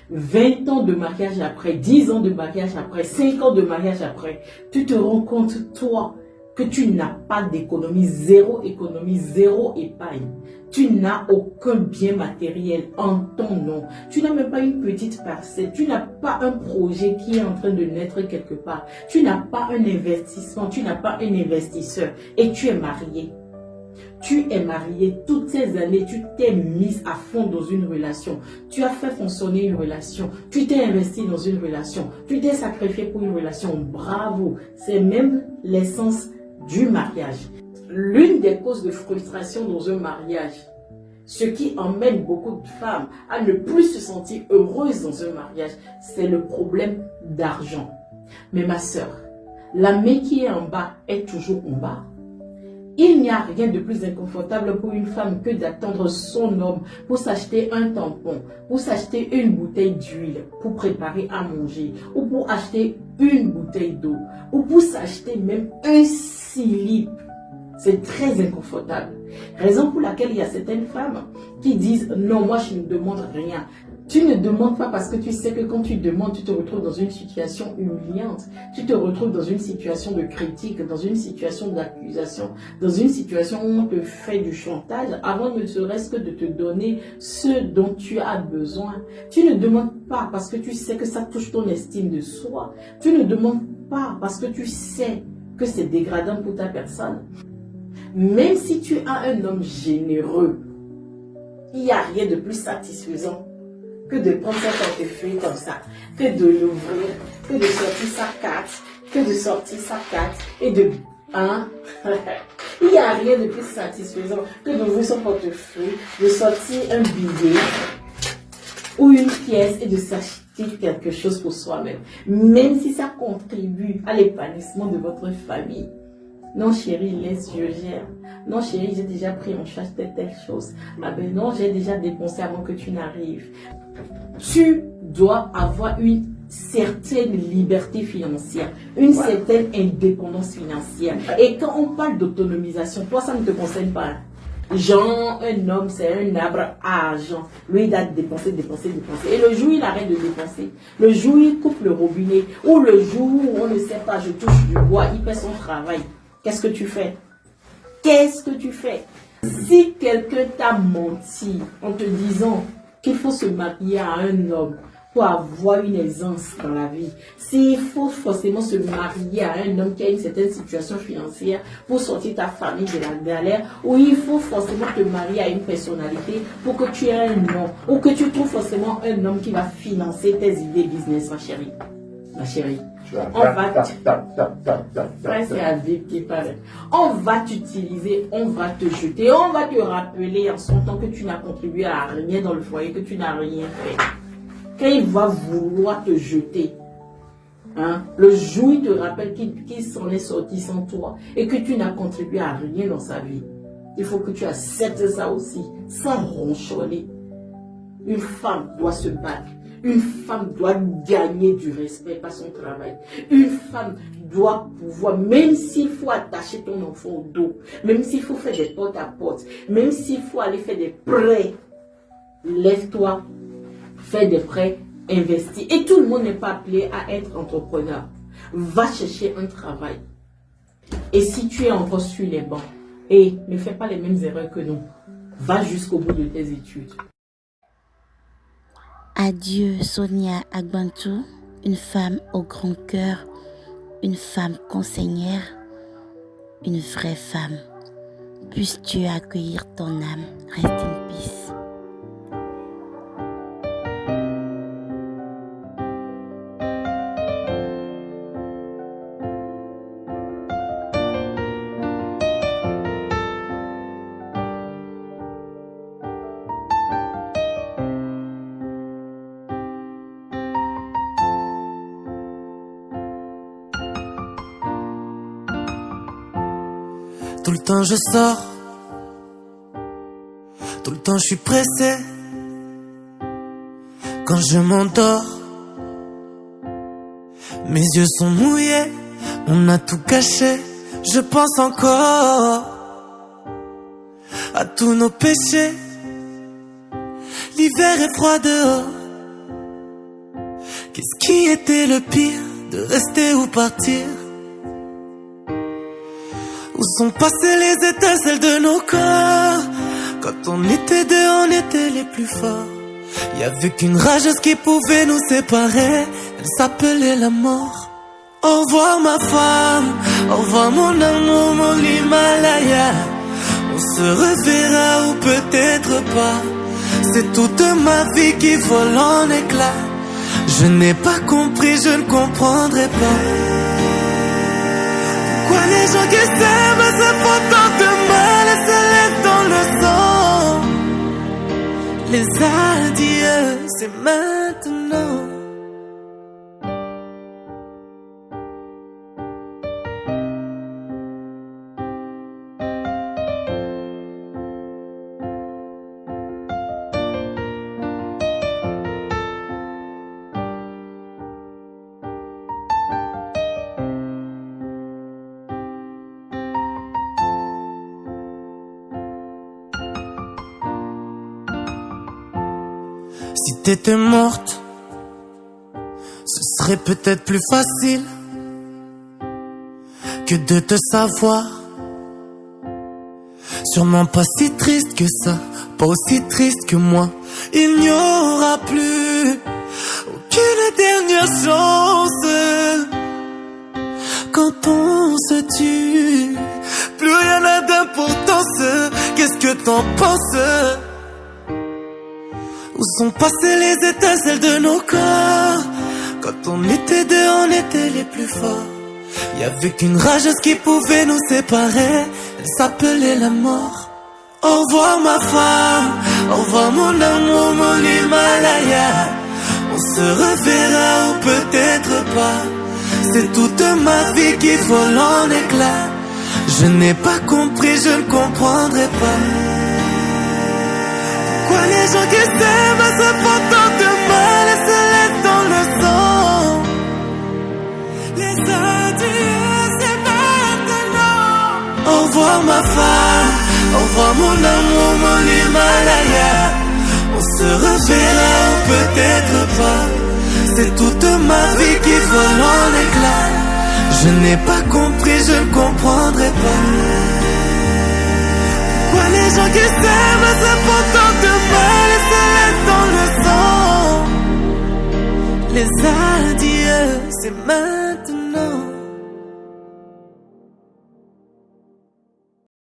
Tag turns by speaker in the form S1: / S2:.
S1: 20 ans de mariage après, 10 ans de mariage après, 5 ans de mariage après, tu te rends compte, toi, que tu n'as pas d'économie, zéro épargne. Tu n'as aucun bien matériel en ton nom. Tu n'as même pas une petite parcelle. Tu n'as pas un projet qui est en train de naître quelque part. Tu n'as pas un investissement. Tu n'as pas un investisseur. Et tu es marié. Tu es marié toutes ces années, tu t'es mise à fond dans une relation. Tu as fait fonctionner une relation. Tu t'es investi dans une relation. Tu t'es sacrifié pour une relation. Bravo. C'est même l'essence du mariage. L'une des causes de frustration dans un mariage, ce qui emmène beaucoup de femmes à ne plus se sentir heureuses dans un mariage, c'est le problème d'argent. Mais ma soeur, la main qui est en bas est toujours en bas. Il n'y a rien de plus inconfortable pour une femme que d'attendre son homme pour s'acheter un tampon, pour s'acheter une bouteille d'huile, pour préparer à manger, ou pour acheter une bouteille d'eau, ou pour s'acheter même un slip. C'est très inconfortable. Raison pour laquelle il y a certaines femmes qui disent « Non, moi je ne demande rien ». Tu ne demandes pas parce que tu sais que quand tu demandes, tu te retrouves dans une situation humiliante. Tu te retrouves dans une situation de critique, dans une situation d'accusation, dans une situation où on te fait du chantage avant ne serait-ce que de te donner ce dont tu as besoin. Tu ne demandes pas parce que tu sais que ça touche ton estime de soi. Tu ne demandes pas parce que tu sais que c'est dégradant pour ta personne. Même si tu as un homme généreux, il n'y a rien de plus satisfaisant que de prendre sa portefeuille comme ça, que de l'ouvrir, que de sortir sa carte, et de... Hein? Il n'y a rien de plus satisfaisant que d'ouvrir son portefeuille, de sortir un billet ou une pièce et de s'acheter quelque chose pour soi-même. Même si ça contribue à l'épanouissement de votre famille. Non chérie, laisse, je gère. Non chérie, j'ai déjà pris en charge telle chose. Ah ben non, j'ai déjà dépensé avant que tu n'arrives. Tu dois avoir une certaine liberté financière, une certaine indépendance financière. Et quand on parle d'autonomisation, toi ça ne te concerne pas. Genre, un homme, c'est un arbre à argent. Lui, il doit dépenser. Et le jour où il arrête de dépenser, le jour où il coupe le robinet, ou le jour où on ne sait pas, je touche du bois, il fait son travail. Qu'est-ce que tu fais? Si quelqu'un t'a menti en te disant qu'il faut se marier à un homme pour avoir une aisance dans la vie, s'il faut forcément se marier à un homme qui a une certaine situation financière pour sortir ta famille de la galère, ou il faut forcément te marier à une personnalité pour que tu aies un nom, ou que tu trouves forcément un homme qui va financer tes idées business, ma chérie. On va t'utiliser, on va te jeter, on va te rappeler en son temps que tu n'as contribué à rien dans le foyer, que tu n'as rien fait. Quand il va vouloir te jeter, hein, le jour où il te rappelle qu'il s'en est sorti sans toi et que tu n'as contribué à rien dans sa vie, il faut que tu acceptes ça aussi, sans ronchonner. Une femme doit se battre. Une femme doit gagner du respect par son travail. Une femme doit pouvoir, même s'il faut attacher ton enfant au dos, même s'il faut faire des porte-à-porte, même s'il faut aller faire des prêts, lève-toi, fais des prêts, investis. Et tout le monde n'est pas appelé à être entrepreneur. Va chercher un travail. Et si tu es encore sur les bancs, et ne fais pas les mêmes erreurs que nous, va jusqu'au bout de tes études.
S2: Adieu Sonia Agbantou, une femme au grand cœur, une femme conseillère, une vraie femme. Puisses-tu accueillir ton âme, reste in peace.
S3: Tout le temps je sors, tout le temps je suis pressé. Quand je m'endors, mes yeux sont mouillés, on a tout caché. Je pense encore à tous nos péchés. L'hiver est froid dehors, Qu'est-ce qui était le pire, de rester ou partir? Où sont passées les étincelles de nos corps? Quand on était deux, on était les plus forts. Y'avait qu'une rageuse qui pouvait nous séparer, elle s'appelait la mort. Au revoir ma femme, au revoir mon amour, mon Himalaya. On se reverra ou peut-être pas. C'est toute ma vie qui vole en éclats. Je n'ai pas compris, je ne comprendrai pas. Pourquoi les gens qui s'aiment se font tant de mal et se lèvent dans le sang? Les adieux, c'est maintenant. Si t'étais morte, ce serait peut-être plus facile que de te savoir. Sûrement pas si triste que ça, pas aussi triste que moi. Il n'y aura plus aucune dernière chance quand on se tue. Plus rien n'a d'importance, qu'est-ce que t'en penses? Où sont passées les étincelles de nos corps? Quand on était deux, on était les plus forts. Y'avait qu'une rageuse qui pouvait nous séparer, elle s'appelait la mort. Au revoir ma femme, au revoir mon amour, mon Himalaya. On se reverra ou peut-être pas. C'est toute ma vie qui vole en éclats. Je n'ai pas compris, je ne comprendrai pas. Pourquoi les gens qui s'aiment se font tant de mal et se lèvent dans le sang? Les adieux, c'est maintenant. Au revoir ma femme, au revoir mon amour, mon Himalaya. On se reverra ou peut-être pas. C'est toute ma vie qui vole en éclats. Je n'ai pas compris, je ne comprendrai pas. Pourquoi les gens qui s'aiment se font tant de mal et se laissent dans le sang? Les adieux, c'est mal.